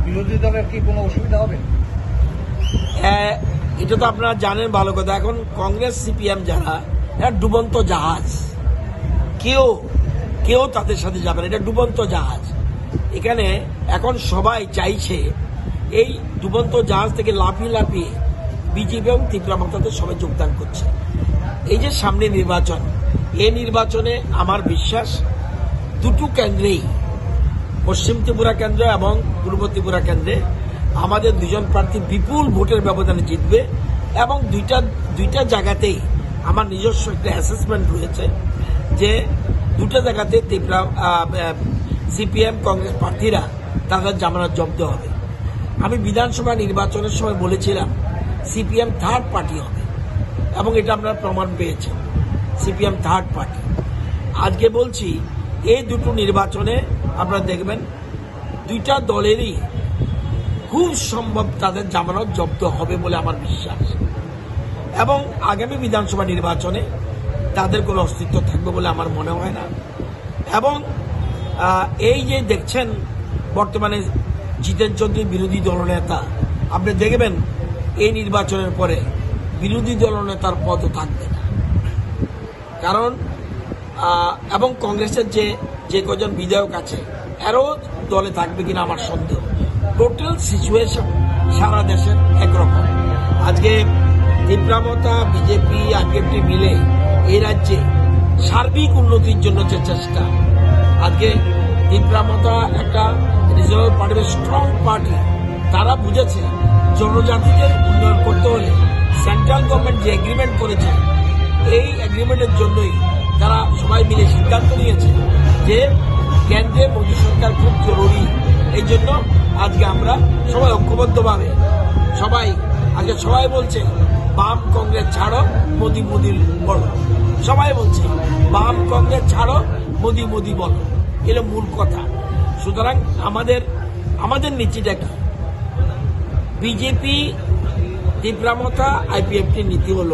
বিরোধী দলের কি কোনো অসুবিধা হবে? এটা তো আপনারা জানেন ভালো কথা। এখন কংগ্রেস সিপিএম যারা, এটা ডুবন্ত জাহাজ, কেউ তাদের সাথে যাবে না। এটা ডুবন্ত জাহাজ। এখানে এখন সবাই চাইছে এই ডুবন্ত জাহাজ থেকে লাফিয়ে বিজেপি এবং তীব্রামতাতে সবাই যোগদান করছে। এই যে সামনে নির্বাচন, এই নির্বাচনে আমার বিশ্বাস দুটো কেন্দ্রেই, পশ্চিম ত্রিপুরা কেন্দ্র এবং পূর্ব ত্রিপুরা কেন্দ্রে আমাদের দুজন প্রার্থী বিপুল ভোটের ব্যবধানে জিতবে এবং দুইটা জায়গাতেই আমার নিজস্ব একটা অ্যাসেসমেন্ট রয়েছে যে দুটো জায়গাতে ত্রিপুরা সিপিএম কংগ্রেস প্রার্থীরা তাদের জামানত জব্দ হবে। আমি বিধানসভা নির্বাচনের সময় বলেছিলাম সিপিএম থার্ড পার্টি হবে এবং এটা আপনারা প্রমাণ পেয়েছেন, সিপিএম থার্ড পার্টি। আজকে বলছি এই দুটো নির্বাচনে আপনারা দেখবেন দুইটা দলেরই খুব সম্ভব তাদের জামানত জব্দ হবে বলে আমার বিশ্বাস এবং আগামী বিধানসভা নির্বাচনে তাদের কোনো অস্তিত্ব থাকবে বলে আমার মনে হয় না। এবং এই যে দেখছেন বর্তমানে জিতেন চৌধুরী বিরোধী দলনেতা, আপনি দেখবেন এই নির্বাচনের পরে বিরোধী দলনেতার পদও থাকবে না। কারণ এবং কংগ্রেসের যে কজন বিধায়ক আছে এরও দলে থাকবে কিনা আমার সন্দেহ। টোটাল সিচুয়েশন সারা দেশের একরকম। আজকে তীব্রামতা, বিজেপি, আরপিএফটি মিলে এই রাজ্যে সার্বিক উন্নতির জন্য যে চেষ্টা, আজকে তীব্রামতা একটা রিজনাল পার্টি, স্ট্রং পার্টি, তারা বুঝেছে জনজাতিদের উন্নয়ন করতে হলে সেন্ট্রাল গভর্নমেন্ট যে এগ্রিমেন্ট করেছে এই এগ্রিমেন্টের জন্যই তারা সবাই মিলে সিদ্ধান্ত নিয়েছে যে কেন্দ্রে মোদী সরকার খুব জরুরি। এই জন্য আজকে আমরা সবাই ঐক্যবদ্ধভাবে সবাই বলছে বাম কংগ্রেস ছাড়ো, মোদী বলো। সবাই বলছে বাম কংগ্রেস ছাড়ো, মোদী বলো। এলো মূল কথা। সুতরাং আমাদের নীতিটা কি? বিজেপি, তীব্রামতা, আইপিএফটির নীতি হল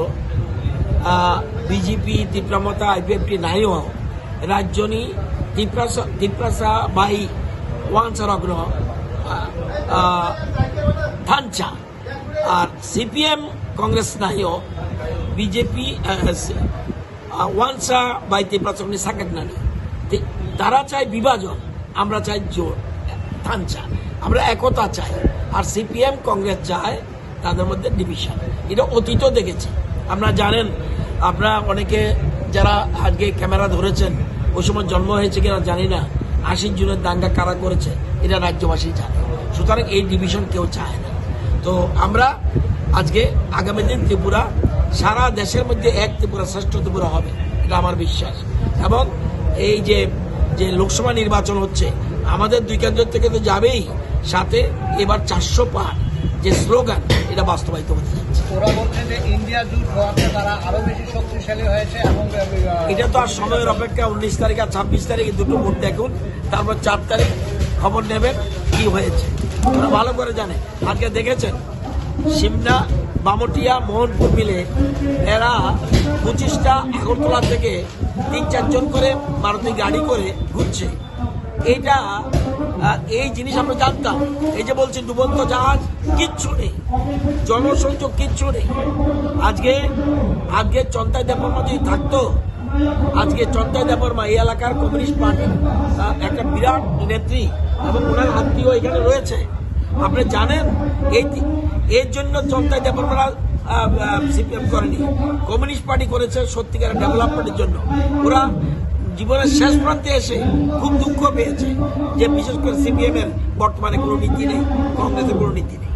বিজেপি, তীব্রামতা, আইপিএফটি নাই হোক রাজ্যনি তীব্রাসা বাই ওয়ানসারগ্ন থানচা। আর সিপিএম কংগ্রেস নাই হোক বিজেপি ওয়ানসা বাই তীব্রাসগ্নি সাকেট নানি। তারা চায় বিভাজন, আমরা চাই জোর থানচা। আমরা একতা চাই। আর সিপিএম কংগ্রেস চায় তাদের মধ্যে ডিভিশন। এটা অতীতও দেখেছি। আপনারা জানেন, আপনারা অনেকে যারা আজকে ক্যামেরা ধরেছেন ওই সময় জন্ম হয়েছে কিনা জানি না, ৮০ জনের দাঙ্গা কারা করেছে এটা রাজ্যবাসী জানে। সুতরাং এই ডিভিশন কেউ চায় না। তো আমরা আজকে আগামী দিন ত্রিপুরা সারা দেশের মধ্যে এক ত্রিপুরা, শ্রেষ্ঠ ত্রিপুরা হবে, এটা আমার বিশ্বাস। এবং এই যে লোকসভা নির্বাচন হচ্ছে আমাদের দুই কেন্দ্র থেকে তো যাবেই, সাথে এবার ৪০০ পার যে স্লোগান এটা বাস্তবায়িত হতে যাচ্ছে। ওরা বলছে যে ইন্ডিয়া জোট হওয়াতে তারা আরো বেশি শক্তিশালী হয়েছে এবং এটা তো আর সময়ের অপেক্ষা। ১৯ তারিখ আর ২৬ তারিখে দুটো ভোট দেখুন, তারপর ৪ তারিখ খবর নেবেন কি হয়েছে। ওরা ভালো করে জানে। আজকে দেখেছেন সিমনা, বামটিয়া, মোহনপুর মিলে এরা ২৫টা আগরতলা থেকে ৩-৪ জন করে মারুতি গাড়ি করে ঘুরছে। এই জিনিস আমরা জানতাম। এই যে বলছি ডুবন্ত জাহাজ, কিচ্ছু নেই, জনসংযোগ কিচ্ছু নেই। আজকে চন্তাই দেববর্মা যদি থাকতো, আজকে চন্তাই দেববর্মা এই এলাকার কমিউনিস্ট পার্টির একটা বিরাট নেত্রী এবং ওনার আত্মীয় এখানে রয়েছে। আপনি জানেন এর জন্য চন্তাই দেববর্মা সিপিএম করেনি, কমিউনিস্ট পার্টি করেছে সত্যিকারের ডেভেলপমেন্টের জন্য। ওরা জীবনের শেষ প্রান্তে এসে খুব দুঃখ পেয়েছে যে বিশেষ করে সিপিএম এর বর্তমানে কোনো নীতি নেই, কংগ্রেসের কোনো নীতি নেই।